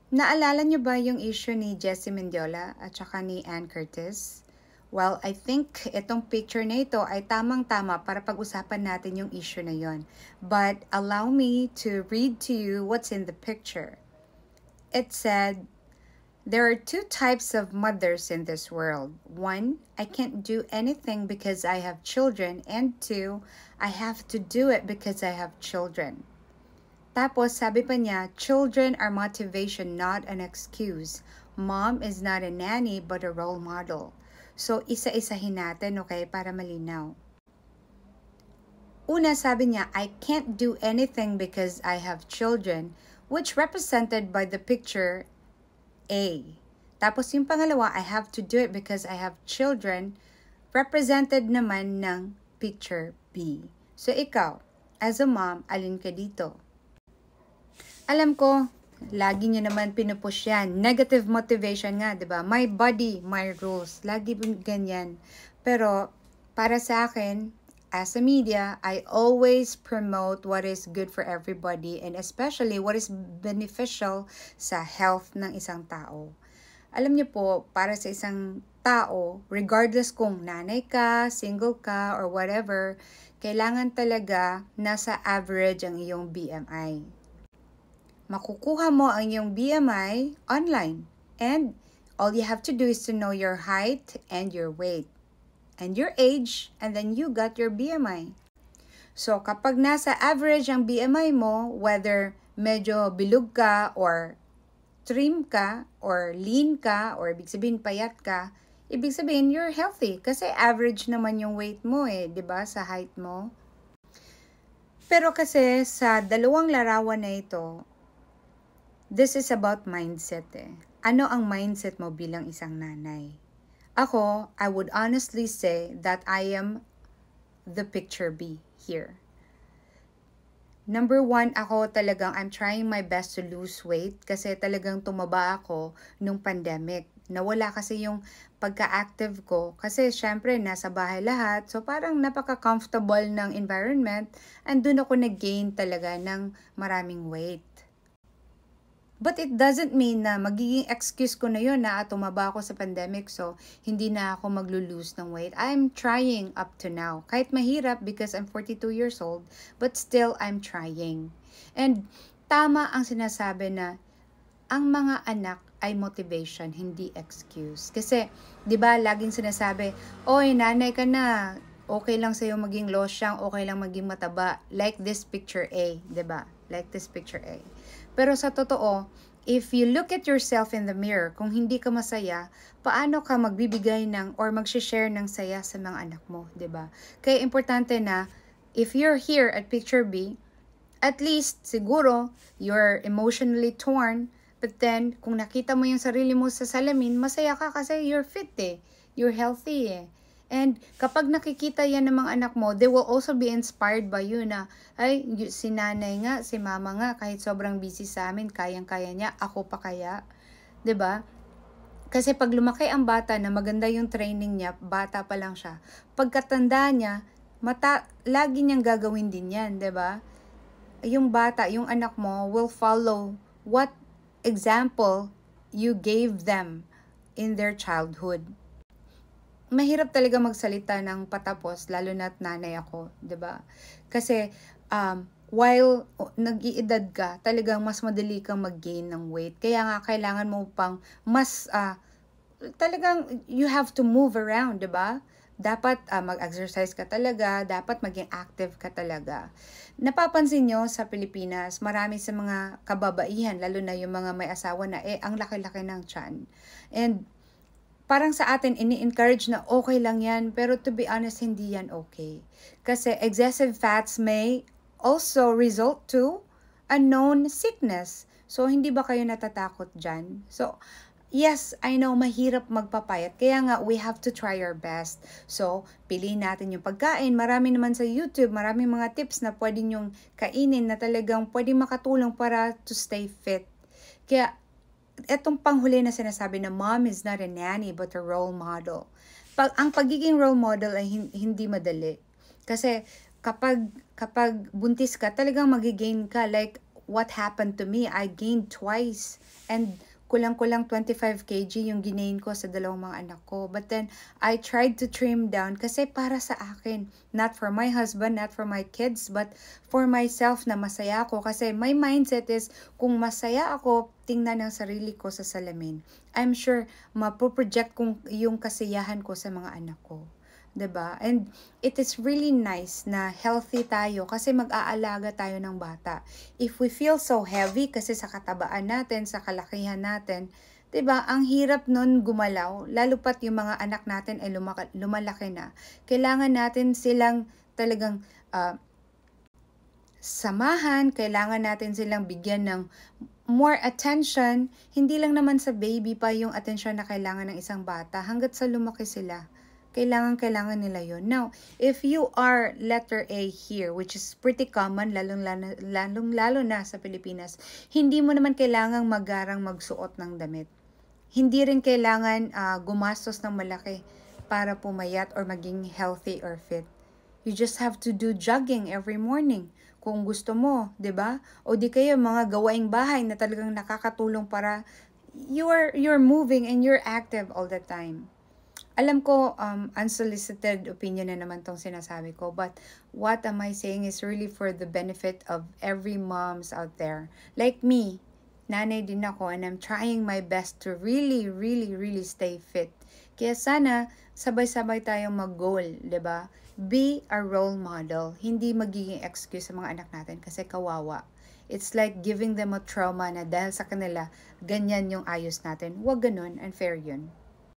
Naalala niyo ba yung issue ni Jessie Mendiola at saka ni Ann Curtis? Well, I think itong picture na ito ay tamang-tama para pag-usapan natin yung issue na yon. But allow me to read to you what's in the picture. It said, there are two types of mothers in this world. One, I can't do anything because I have children. And two, I have to do it because I have children. Tapos sabi pa niya, children are motivation, not an excuse. Mom is not a nanny but a role model. So isa-isahin natin, okay, para malinaw. Una, sabi niya, I can't do anything because I have children, which represented by the picture A. Tapos yung pangalawa, I have to do it because I have children, represented naman ng picture B. So ikaw, as a mom, alin ka dito? Alam ko, lagi niyo naman pinupush yan. Negative motivation nga, di ba? My body, my rules. Lagi ganyan. Pero, para sa akin, as a media, I always promote what is good for everybody and especially what is beneficial sa health ng isang tao. Alam niyo po, para sa isang tao, regardless kung nanay ka, single ka, or whatever, kailangan talaga nasa average ang iyong BMI. Makukuha mo ang iyong BMI online. And all you have to do is to know your height and your weight and your age, and then you got your BMI. So, kapag nasa average ang BMI mo, whether medyo bilog ka or trim ka or lean ka or ibig sabihin payat ka, ibig sabihin you're healthy kasi average naman yung weight mo di ba, sa height mo. Pero kasi sa dalawang larawan na ito, this is about mindset Ano ang mindset mo bilang isang nanay? Ako, I would honestly say that I am the picture B here. Number one, ako talagang I'm trying my best to lose weight kasi talagang tumaba ako nung pandemic. Nawala kasi yung pagka-active ko kasi syempre nasa bahay lahat. So parang napaka-comfortable ng environment and dun ako nag-gain talaga ng maraming weight. But it doesn't mean na magiging excuse ko na yun na tumaba ako sa pandemic so hindi na ako maglo-lose ng weight. I'm trying up to now. Kahit mahirap because I'm 42 years old, but still I'm trying. And tama ang sinasabi na ang mga anak ay motivation, hindi excuse. Kasi, di ba, laging sinasabi, oy, nanay ka na, okay lang sa'yo maging losyang, okay lang maging mataba. Like this picture A, di ba? Like this picture A. Pero sa totoo, if you look at yourself in the mirror, kung hindi ka masaya, paano ka magbibigay ng or mag-share ng saya sa mga anak mo, 'di ba? Kaya importante na if you're here at picture B, at least siguro you're emotionally torn, but then kung nakita mo yung sarili mo sa salamin, masaya ka kasi you're fit you're healthy And kapag nakikita yan ng mga anak mo, they will also be inspired by you na, ay, si nanay nga, si mama nga, kahit sobrang busy sa amin, kayang-kaya niya, ako pa kaya? 'Di ba? Kasi pag lumaki ang bata na maganda yung training niya, bata pa lang siya, pagkatanda niya, lagi niyang gagawin din yan, 'di ba? Yung bata, yung anak mo, will follow what example you gave them in their childhood. Mahirap talaga magsalita ng patapos, lalo na't nanay ako, 'di ba? Kasi while nag-iedad ka, talagang mas madali kang mag-gain ng weight. Kaya nga kailangan mo pang mas talagang you have to move around, 'di ba? Dapat mag-exercise ka talaga, dapat maging active ka talaga. Napapansin nyo sa Pilipinas, marami sa mga kababaihan, lalo na yung mga may asawa na ang laki-laki ng tiyan. And parang sa atin, ini-encourage na okay lang yan, pero to be honest, hindi yan okay. Kasi excessive fats may also result to a known sickness. So, hindi ba kayo natatakot dyan? So, yes, I know, mahirap magpapayat. Kaya nga, we have to try our best. So, piliin natin yung pagkain. Marami naman sa YouTube, maraming mga tips na pwede nyong kainin na talagang pwede makatulong para to stay fit. Kaya, etong panghuli na sinasabi na mom is not a nanny but a role model. Ang pagiging role model ay hindi madali. Kasi kapag buntis ka, talagang magigain ka. Like, what happened to me. I gained twice. And kulang-kulang 25 kg yung ginain ko sa dalawang mga anak ko. But then, I tried to trim down kasi para sa akin. Not for my husband, not for my kids, but for myself na masaya ako. Kasi my mindset is, kung masaya ako, tingnan ng sarili ko sa salamin. I'm sure, mapoproject kong yung kasiyahan ko sa mga anak ko. 'Di ba? And it is really nice na healthy tayo kasi mag-aalaga tayo ng bata. If we feel so heavy kasi sa katabaan natin, sa kalakihan natin, 'di ba? Ang hirap nun gumalaw, lalo pat yung mga anak natin ay lumalaki na. Kailangan natin silang talagang samahan, kailangan natin silang bigyan ng more attention. Hindi lang naman sa baby pa yung attention na kailangan ng isang bata, hanggat sa lumaki sila. Kailangan nila yon. Now, if you are letter A here, which is pretty common, lalong-lalo na sa Pilipinas, hindi mo naman kailangang magarang magsuot ng damit. Hindi rin kailangan gumastos ng malaki para pumayat or maging healthy or fit. You just have to do jogging every morning kung gusto mo, 'di ba? O di kaya mga gawaing bahay na talagang nakakatulong para you're moving and you're active all the time. Alam ko, unsolicited opinion na naman tong sinasabi ko, but what am I saying is really for the benefit of every moms out there. Like me, nanay din ako, and I'm trying my best to really, really, really stay fit. Kaya sana, sabay-sabay tayong mag-goal, 'di ba? Be a role model. Hindi magiging excuse sa mga anak natin kasi kawawa. It's like giving them a trauma na dahil sa kanila, ganyan yung ayos natin. Huwag ganun, unfair yun.